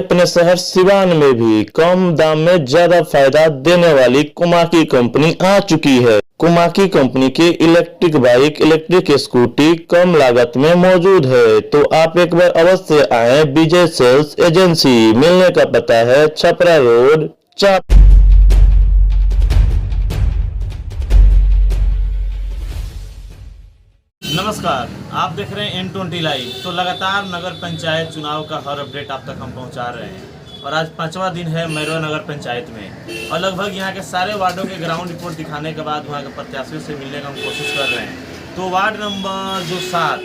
अपने शहर सिवान में भी कम दाम में ज्यादा फायदा देने वाली कुमाकी कंपनी आ चुकी है। कुमाकी कंपनी की इलेक्ट्रिक बाइक, इलेक्ट्रिक स्कूटी कम लागत में मौजूद है, तो आप एक बार अवश्य आए। विजय सेल्स एजेंसी, मिलने का पता है छपरा रोड, चाप। नमस्कार, आप देख रहे हैं N20 लाइव। तो लगातार नगर पंचायत चुनाव का हर अपडेट आप तक हम पहुंचा रहे हैं और आज 5वां दिन है मैरवा नगर पंचायत में और लगभग यहां के सारे वार्डों के ग्राउंड रिपोर्ट दिखाने के बाद वहां के प्रत्याशियों से मिलने का हम कोशिश कर रहे हैं। तो वार्ड नंबर जो 7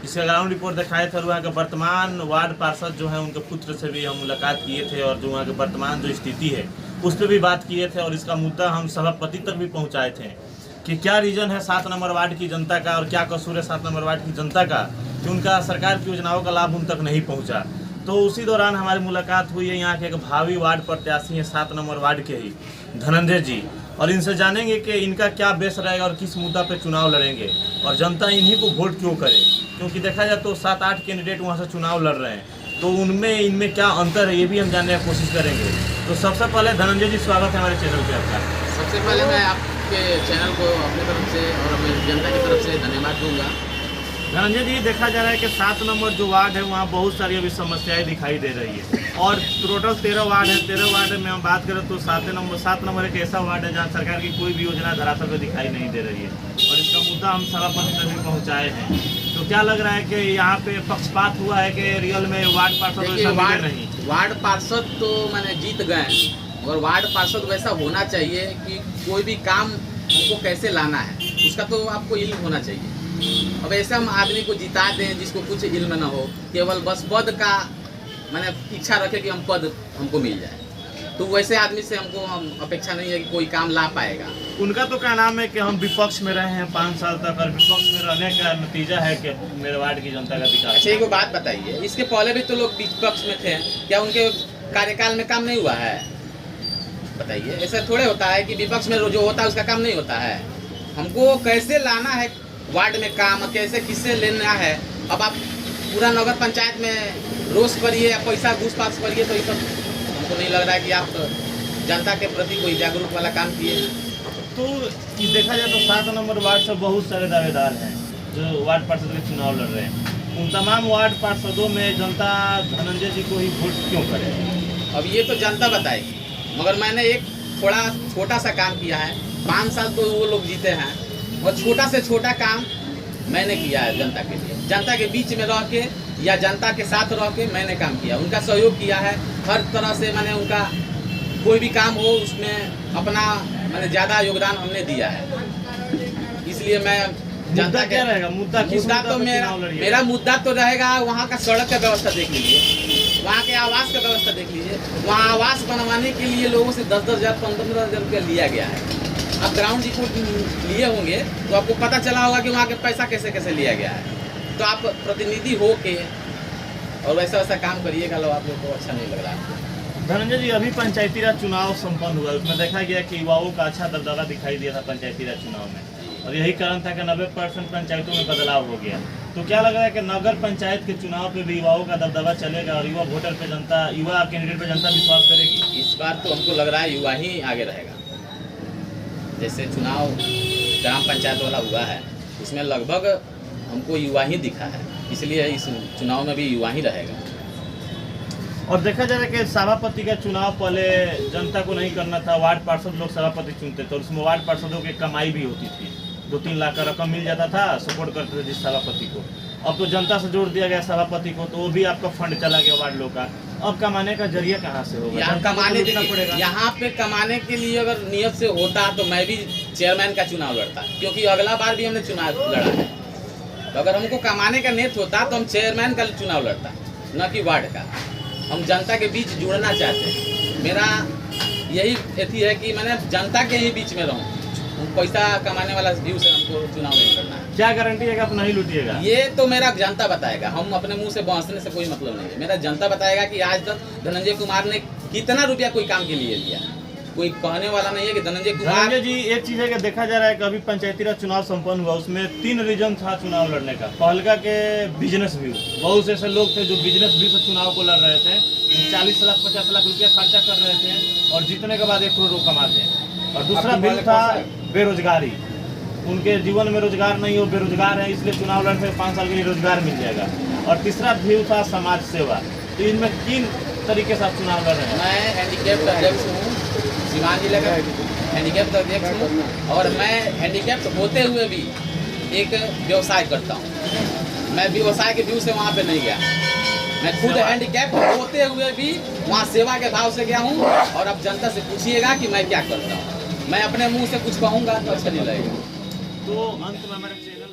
जिसका ग्राउंड रिपोर्ट दिखाए थे, वहाँ के वर्तमान वार्ड पार्षद जो है उनके पुत्र से भी हम मुलाकात किए थे और जो वहाँ के वर्तमान जो स्थिति है उस पर भी बात किए थे और इसका मुद्दा हम सभापति तक भी पहुँचाए थे कि क्या रीजन है 7 नंबर वार्ड की जनता का और क्या कसूर है 7 नंबर वार्ड की जनता का कि उनका सरकार की योजनाओं का लाभ उन तक नहीं पहुंचा। तो उसी दौरान हमारी मुलाकात हुई है यहाँ के एक भावी वार्ड प्रत्याशी हैं 7 नंबर वार्ड के ही धनंजय जी, और इनसे जानेंगे कि इनका क्या बेस रहेगा और किस मुद्दा पर चुनाव लड़ेंगे और जनता इन्हीं को वोट क्यों करे, क्योंकि देखा जाए तो 7-8 कैंडिडेट वहाँ से चुनाव लड़ रहे हैं, तो उनमें इनमें क्या अंतर है ये भी हम जानने की कोशिश करेंगे। तो सबसे पहले धनंजय जी, स्वागत है हमारे चैनल पर आपका। सबसे पहले मैं आपके चैनल को अपनी तरफ से और मेरी जनता की तरफ से धन्यवाद दूंगा। धनंजय जी, देखा जा रहा है कि 7 नंबर जो वार्ड है वहाँ बहुत सारी अभी समस्याएं दिखाई दे रही है और टोटल 13 वार्ड है। 13 वार्ड में हम बात करें तो 7 नंबर एक ऐसा वार्ड है जहाँ सरकार की कोई भी योजना धरातल पर दिखाई नहीं दे रही है और इसका मुद्दा हम सभापति तक भी पहुँचाए हैं। तो क्या लग रहा है कि यहाँ पे पक्षपात हुआ है कि रियल में वार्ड पार्षद नहीं? वार्ड पार्षद तो मैंने जीत गए और वार्ड पार्षद वैसा होना चाहिए कि कोई भी काम हमको कैसे लाना है उसका तो आपको इल्म होना चाहिए। अब ऐसे हम आदमी को जिता दें जिसको कुछ इल्म ना हो, केवल बस पद का मैंने इच्छा रखे कि हम पद हमको मिल जाए, तो वैसे आदमी से हमको हम अपेक्षा नहीं है कि कोई काम ला पाएगा। उनका तो क्या नाम है कि हम विपक्ष में रहे हैं 5 साल तक और विपक्ष में रहने का नतीजा है कि मेरे वार्ड की जनता का विकास। अच्छा, एक बात बताइए, इसके पहले भी तो लोग विपक्ष में थे, क्या उनके कार्यकाल में काम नहीं हुआ है? बताइए, ऐसा थोड़े होता है कि विपक्ष में जो होता है उसका काम नहीं होता है। हमको कैसे लाना है वार्ड में काम, कैसे किससे लेना है। अब आप पूरा नगर पंचायत में रोष करिए या पैसा घूस पास करिए तो ये सब हमको नहीं लग रहा है कि आप जनता के प्रति कोई जागरूक वाला काम किए। तो देखा जाए तो 7 नंबर वार्ड से बहुत सारे दावेदार हैं जो वार्ड पार्षद के चुनाव लड़ रहे हैं। उन तमाम वार्ड पार्षदों में जनता धनंजय जी को ही वोट क्यों करे? अब ये तो जनता बताएगी, मगर मैंने एक थोड़ा छोटा सा काम किया है। 5 साल तो वो लोग जीते हैं और छोटा से छोटा काम मैंने किया है जनता के लिए। जनता के बीच में रह के या जनता के साथ रह के मैंने काम किया, उनका सहयोग किया है हर तरह से। मैंने उनका कोई भी काम हो उसमें अपना मैंने ज़्यादा योगदान हमने दिया है। इसलिए मैं जनता क्या रहेगा मुद्दा तो मेरा मुद्दा तो रहेगा वहाँ का सड़क का व्यवस्था देख लीजिए, वहाँ के आवास का व्यवस्था देख लीजिए। वहाँ आवास बनवाने के लिए लोगों से 10-10 हज़ार 15-15 रुपया लिया गया है। आप ग्राउंड रिपोर्ट लिए होंगे तो आपको पता चला होगा कि वहाँ के पैसा कैसे कैसे लिया गया है। तो आप प्रतिनिधि हो के और वैसा वैसा काम करिएगा, लोग आप लोग को अच्छा नहीं लग रहा है। धनंजय जी, अभी पंचायती राज चुनाव संपन्न हुआ, उसमें देखा गया कि युवाओं का अच्छा दबदबा दिखाई दिया था पंचायती राज चुनाव में और यही कारण था कि 90% पंचायतों में बदलाव हो गया। तो क्या लग रहा है कि नगर पंचायत के चुनाव पे भी युवाओं का दबदबा चलेगा और युवा वोटर पे जनता, युवा कैंडिडेट पे जनता विश्वास करेगी? इस बार तो हमको लग रहा है युवा ही आगे रहेगा। जैसे चुनाव ग्राम पंचायत वाला हुआ है उसमें लगभग हमको युवा ही दिखा है, इसलिए इस चुनाव में भी युवा ही रहेगा। और देखा जा रहा है कि सभापति का चुनाव पहले जनता को नहीं करना था, वार्ड पार्षद लोग सभापति चुनते थे और उसमें वार्ड पार्षदों की कमाई भी होती थी, 2-3 लाख का रकम मिल जाता था, सपोर्ट करते थे जिस सभापति को। अब तो जनता से जोड़ दिया गया सभापति को, तो वो भी आपका फंड चला गया वार्ड लोग का। अब कमाने का जरिया कहाँ से होगा? यहाँ पे कमाने के लिए अगर नियत से होता तो मैं भी चेयरमैन का चुनाव लड़ता, क्योंकि अगला बार भी हमने चुनाव लड़ा है। तो अगर हमको कमाने का नियत होता तो हम चेयरमैन का चुनाव लड़ता, न कि वार्ड का। हम जनता के बीच जुड़ना चाहते हैं। मेरा यही एथी है कि मैंने जनता के ही बीच में रहूँ, पैसा कमाने वाला व्यू से हमको चुनाव नहीं करना है। क्या गारंटी है कि आप नहीं लूटिएगा? ये तो मेरा जनता बताएगा, हम अपने मुंह से बहसने से कोई मतलब नहीं है। मेरा जनता बताएगा कि आज तक धनंजय कुमार ने कितना रुपया कोई काम के लिए लिया। कोई कहने वाला नहीं है कि धनंजय कुमार जी। एक चीज है कि देखा जा रहा है कि अभी पंचायती राज चुनाव संपन्न हुआ, उसमें 3 रीजन था चुनाव लड़ने का। पहलका के बिजनेस व्यू, बहुत से ऐसे लोग थे जो बिजनेस व्यू से चुनाव को लड़ रहे थे। 40 लाख 50 लाख रुपया खर्चा कर रहे थे और जीतने के बाद 1 करोड़ वो कमाते हैं। और दूसरा बिल था बेरोजगारी, उनके जीवन में रोजगार नहीं हो, बेरोजगार है, इसलिए चुनाव लड़ने में 5 साल के लिए रोजगार मिल जाएगा। और तीसरा व्यू था समाज सेवा। तो इनमें 3 तरीके से आप चुनाव लड़ रहे हैं। मैं हैंडीकैप्ड अध्यक्ष हूँ, सीवान जिले का हैंडीकैप्ड अध्यक्ष हूँ, और मैं हैंडीकैप्ड होते हुए भी एक व्यवसाय करता हूँ। मैं व्यवसाय के व्यू से वहाँ पे नहीं गया, मैं खुद हैंडीकैप्ड होते हुए भी वहाँ सेवा के भाव से गया हूँ। और अब जनता से पूछिएगा कि मैं क्या करता हूँ, मैं अपने मुंह से कुछ कहूँगा तो अच्छा नहीं लगेगा। तो अंत में हमारे चैनल